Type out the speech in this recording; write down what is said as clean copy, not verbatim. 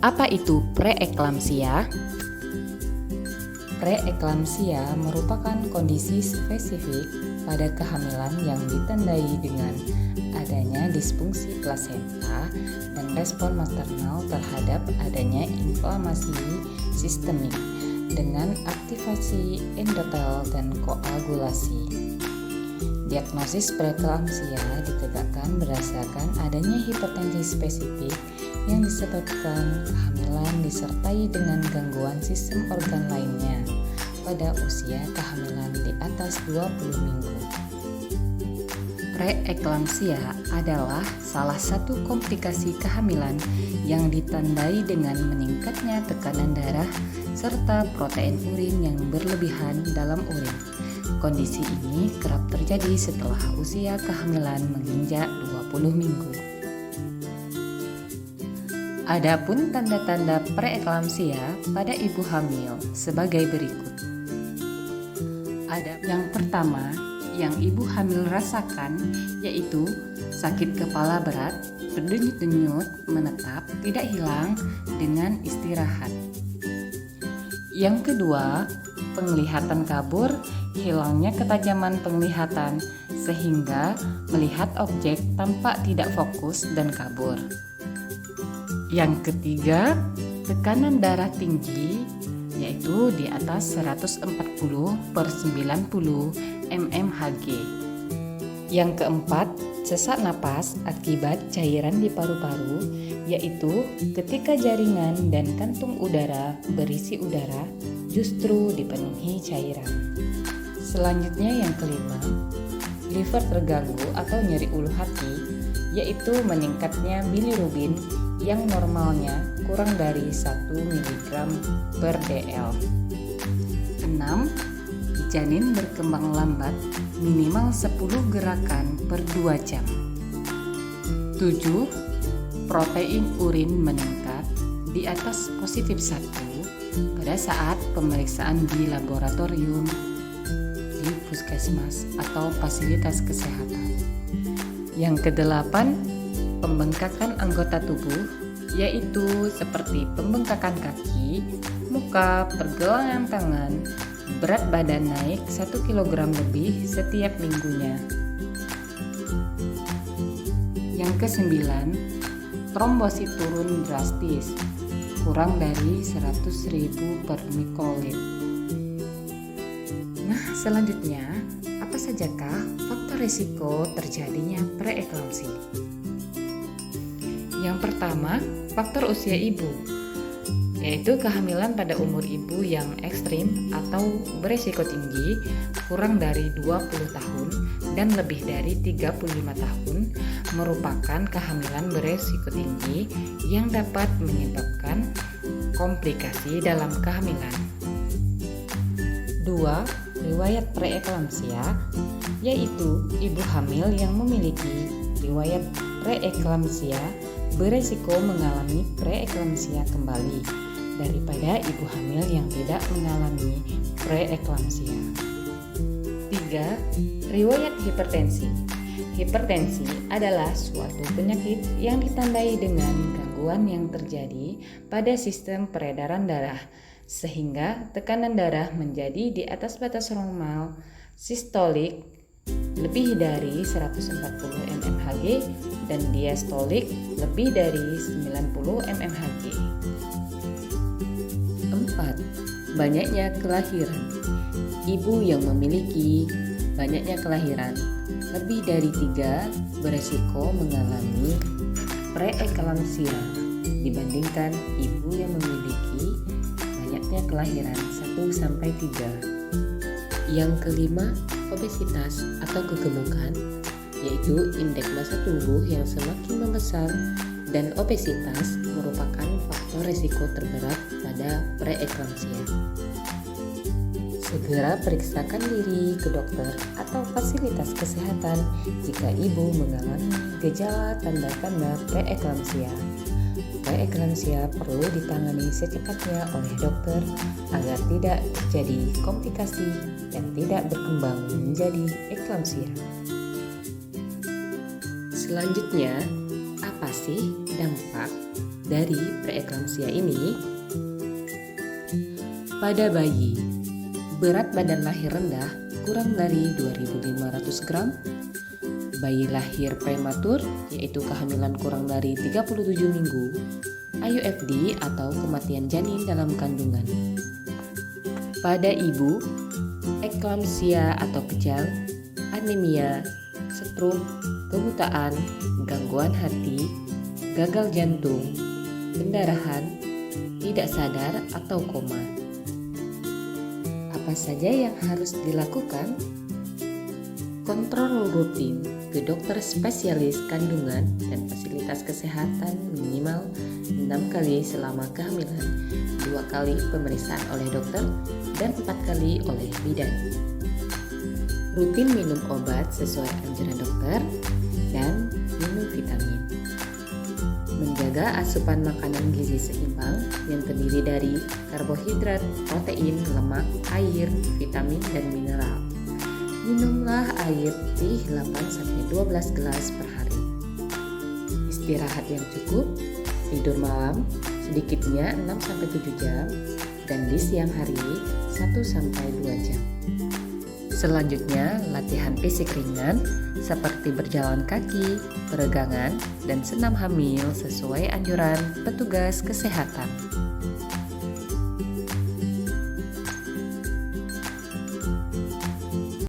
Apa itu preeklamsia? Preeklamsia merupakan kondisi spesifik pada kehamilan yang ditandai dengan adanya disfungsi plasenta dan respon maternal terhadap adanya inflamasi sistemik dengan aktivasi endotel dan koagulasi. Diagnosis preeklamsia ditegakkan berdasarkan adanya hipertensi spesifik yang disebabkan kehamilan disertai dengan gangguan sistem organ lainnya pada usia kehamilan di atas 20 minggu. Preeklamsia adalah salah satu komplikasi kehamilan yang ditandai dengan meningkatnya tekanan darah serta protein urin yang berlebihan dalam urin. Kondisi ini kerap terjadi setelah usia kehamilan menginjak 20 minggu. Adapun tanda-tanda preeklamsia pada ibu hamil sebagai berikut. Ada yang pertama yang ibu hamil rasakan yaitu sakit kepala berat, berdenyut-denyut, menetap, tidak hilang dengan istirahat. Yang kedua, penglihatan kabur, hilangnya ketajaman penglihatan sehingga melihat objek tampak tidak fokus dan kabur. Yang ketiga, tekanan darah tinggi yaitu di atas 140/90 mmHg. Yang keempat, sesak napas akibat cairan di paru-paru yaitu ketika jaringan dan kantung udara berisi udara justru dipenuhi cairan. Selanjutnya yang kelima, liver terganggu atau nyeri ulu hati yaitu meningkatnya bilirubin yang normalnya kurang dari 1 mg per dl. 6. Janin berkembang lambat minimal 10 gerakan per 2 jam. 7. Protein urin meningkat di atas positif 1 pada saat pemeriksaan di laboratorium di puskesmas atau fasilitas kesehatan. Yang kedelapan, pembengkakan anggota tubuh yaitu seperti pembengkakan kaki, muka, pergelangan tangan, berat badan naik 1 kg lebih setiap minggunya. Yang kesembilan, trombosit turun drastis, kurang dari 100.000 per mikrolit. Nah, selanjutnya, apa sajakah faktor risiko terjadinya preeklamsi? Yang pertama, faktor usia ibu, yaitu kehamilan pada umur ibu yang ekstrim atau beresiko tinggi kurang dari 20 tahun dan lebih dari 35 tahun merupakan kehamilan beresiko tinggi yang dapat menyebabkan komplikasi dalam kehamilan. 2. Riwayat preeklamsia, yaitu ibu hamil yang memiliki riwayat preeklamsia beresiko mengalami preeklamsia kembali daripada ibu hamil yang tidak mengalami preeklamsia. 3. Riwayat hipertensi. Hipertensi adalah suatu penyakit yang ditandai dengan gangguan yang terjadi pada sistem peredaran darah sehingga tekanan darah menjadi di atas batas normal sistolik lebih dari 140 mmHg dan diastolik lebih dari 90 mmHg. 4. Banyaknya kelahiran. Ibu yang memiliki banyaknya kelahiran lebih dari 3 beresiko mengalami preeklamsia dibandingkan ibu yang memiliki banyaknya kelahiran 1-3. Yang kelima, obesitas atau kegemukan, yaitu indeks massa tubuh yang semakin membesar dan obesitas merupakan faktor risiko terberat pada preeklamsia. Segera periksakan diri ke dokter atau fasilitas kesehatan jika ibu mengalami gejala tanda-tanda preeklamsia. Preeklamsia perlu ditangani secepatnya oleh dokter agar tidak terjadi komplikasi dan tidak berkembang menjadi eklamsia. Selanjutnya, apa sih dampak dari preeklamsia ini, pada bayi, berat badan lahir rendah kurang dari 2.500 gram, bayi lahir prematur yaitu kehamilan kurang dari 37 minggu, IUFD atau kematian janin dalam kandungan. Pada ibu, eklamsia atau kejang, anemia, stroke, kebutaan, gangguan hati, gagal jantung, pendarahan, tidak sadar atau koma. Apa saja yang harus dilakukan? Kontrol rutin ke dokter spesialis kandungan dan fasilitas kesehatan minimal 6 kali selama kehamilan, 2 kali pemeriksaan oleh dokter, dan 4 kali oleh bidan. Rutin minum obat sesuai anjuran dokter dan minum vitamin. Menjaga asupan makanan gizi seimbang yang terdiri dari karbohidrat, protein, lemak, air, vitamin, dan mineral. Minumlah air putih 8-12 gelas per hari. Istirahat yang cukup, tidur malam sedikitnya 6-7 jam, dan di siang hari 1-2 jam. Selanjutnya, latihan fisik ringan seperti berjalan kaki, peregangan, dan senam hamil sesuai anjuran petugas kesehatan.